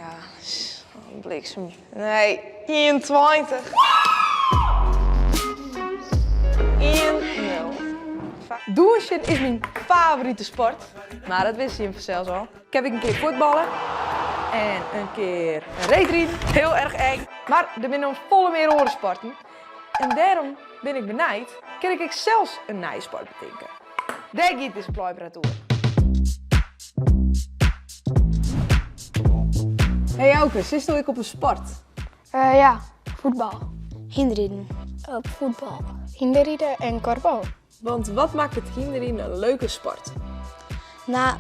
Ja, bliksem. Nee, 21. 1-0. Douchen is mijn favoriete sport. Maar dat wist je zelfs al. Ik heb een keer voetballen en een keer reetrieden. Heel erg eng. Maar er zijn nog volle meer andere sporten. En daarom ben ik benijd, kan ik zelfs een nieuwe sport bedenken. Daar gaat deze ploeiparator. Hey Jouke, zit ik op een sport? Ja, voetbal. Hinderrijden. Op voetbal. Hinderrijden en korfbal. Want wat maakt het hinderrijden een leuke sport? Nou,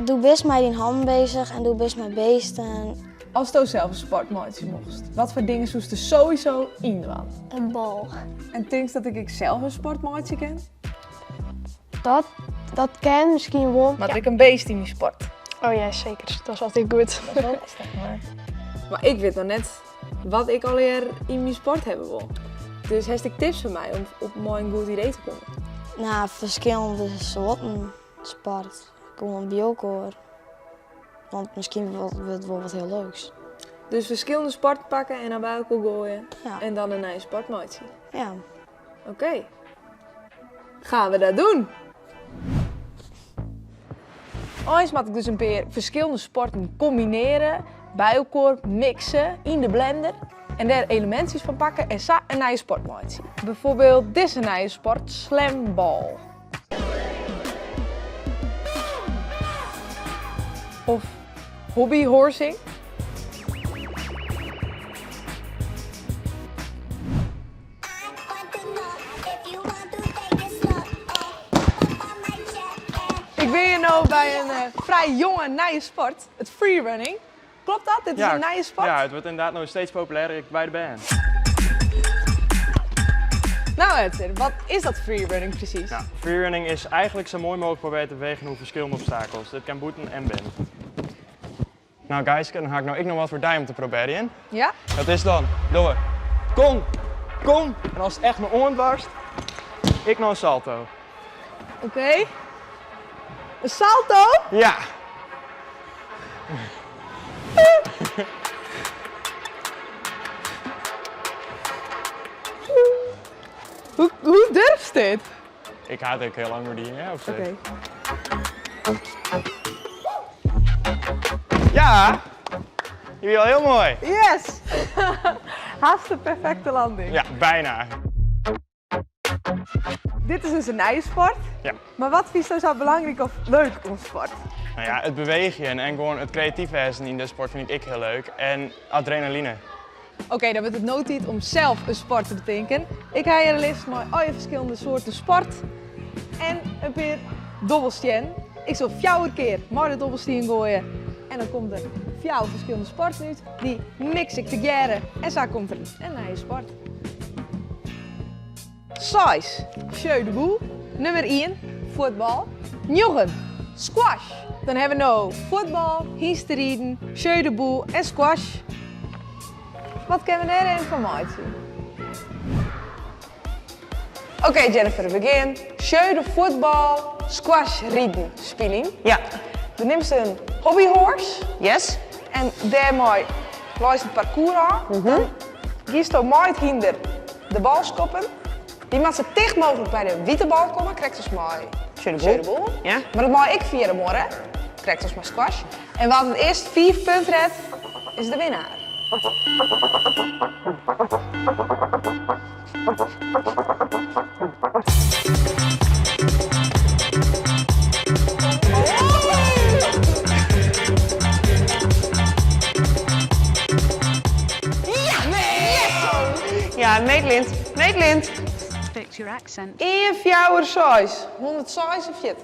doe best met je hand bezig en doe best met beesten. Als je zelf een sportmaatje mocht, wat voor dingen zoest er sowieso in doen? Een bal. En denk je dat ik zelf een sportmaatje ken? Dat kan misschien wel. Maar ik een beest in die sport. Oh ja, zeker. Dat is altijd goed. Dat is wel lastig, maar ik weet nog net wat ik alweer in mijn sport hebben wil. Dus heeft ik tips voor mij om op een goed idee te komen? Nou, verschillende soorten sport. Gewoon biokoor. Want misschien wordt het wel wat heel leuks. Dus verschillende sporten pakken en dan bij elkaar gooien. Ja. En dan een nieuw sportmaatje. Ja. Oké. Gaan we dat doen? Eens moet ik dus een paar verschillende sporten combineren, bij elkaar mixen in de blender en daar elementjes van pakken en zo een nieuwe sportmaatje. Bijvoorbeeld deze nieuwe sport, slambal. Of hobbyhorsing. Ik ben hier nu bij een vrij jonge nieuwe sport, het freerunning. Klopt dat? Dit is een nieuwe sport? Ja, het wordt inderdaad nog steeds populairder bij de band. Nou Edwin, wat is dat freerunning precies? Ja, freerunning is eigenlijk zo mooi mogelijk proberen te bewegen hoe verschillende obstakels. Dat kan boeten en binnen. Nou guys, dan ga ik nog wat voor die om te proberen. Ja? Dat is dan door. Kom. En als het echt mijn oren barst, ik nog een salto. Oké. Een salto? Ja. Hoe durft dit? Ik haat ook heel lang door die dingen. Oké. Ja! Je bent wel heel mooi. Yes! Haast de perfecte landing. Ja, bijna. Dit is dus een nieuwe sport. Ja. Maar wat vind je zo belangrijk of leuk om sport? Nou ja, het bewegen en gewoon het creatief wezen in de sport vind ik heel leuk. En adrenaline. Oké, dan wordt het noodtijd om zelf een sport te bedenken. Ik ga hier een lijst met al je verschillende soorten sport. En een paar dobbelstien. Ik zal 4 keer maar de dobbelstien gooien. En dan komt er 4 verschillende sporten uit. Die mix ik together. En zo komt er een nieuwe sport. Size, jeu de boel. Nummer 1, voetbal. 9, squash. Dan hebben we nu voetbal, hinderrijden, jeu de boel en squash. Wat kunnen we daarin van maken? Oké Jennifer, we beginnen. Jeu de voetbal, squash, rieden spelen. Ja. Dan neemt ze een hobbyhorse. Yes. En daarmee luist het parcours aan. Dan kiest je met hinder de bal schoppen. Die moet zo dicht mogelijk bij de witte bal komen. Krijgt dus maar jeu de boel. Ja. Maar dat mag ik via de morgen. Krijgt dus maar squash. En wat het eerst 4 punten redt, is de winnaar. Ja, Meetlint. Fix your accent. 1 fjouwer 6. 146.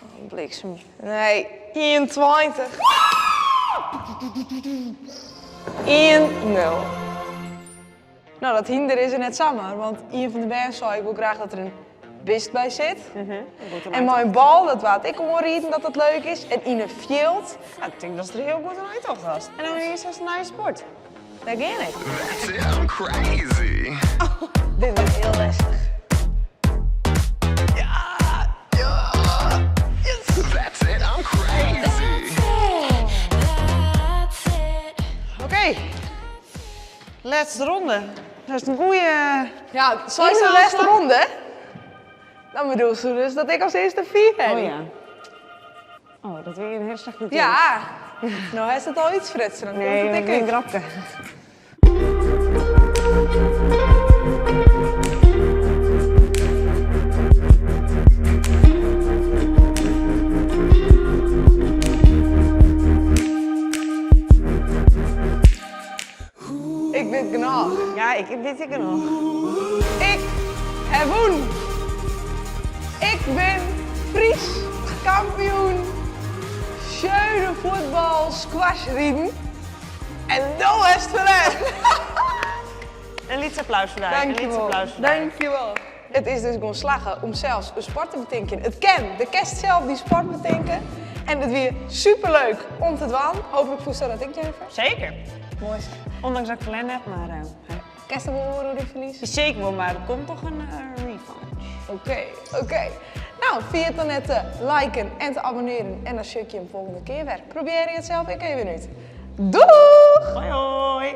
Oh, bliksem. Nee, 21. 1-0. Nou, dat hinder is er net samen, want een van de bands zou ik wil graag dat er een bist bij zit. En mijn bal, dat weet ik om rieden dat dat leuk is. En in een field, Ik denk dat het er heel goed aan uitdacht was. En dan is het een nieuwe sport. daar ga ik. That's it, I'm crazy. Dit is heel lastig. That's it, I'm crazy. Laatste ronde. Dat is een goeie... Ja, zoals de laatste ronde. Dan bedoel ze dus dat ik als eerste 4 heb. Oh ja. Oh, dat weer een heel slecht idee. Ja. Nou is het al iets fritsen. Dan Nee, komt dat het is een ik. grapje. Ik ben genoeg. Ja, ik weet ik nog. Ik heb woen. Ik ben Fries kampioen. Schöne voetbal squash rieden. En dat is het vooruit. Een lietse applaus voor daar. Een lietse Dankjewel. applaus voor daar. Dankjewel. Het is dus gewoon slagen om zelfs een sport te bedenken. Het kan. De kerst zelf die sport bedenken. En het weer superleuk om te doen. Hopelijk voel je dat ik Jennifer. Zeker. Mooi. Ondanks dat ik verleden heb, maar... Kerst hebben we horen die verlies. Zeker wel, maar er komt toch een revanche. Oké. Nou, vergeet dan net te liken en te abonneren. En dan check je hem volgende keer weer. Probeer je het zelf, ik even niet. Doeg! Hoi hoi!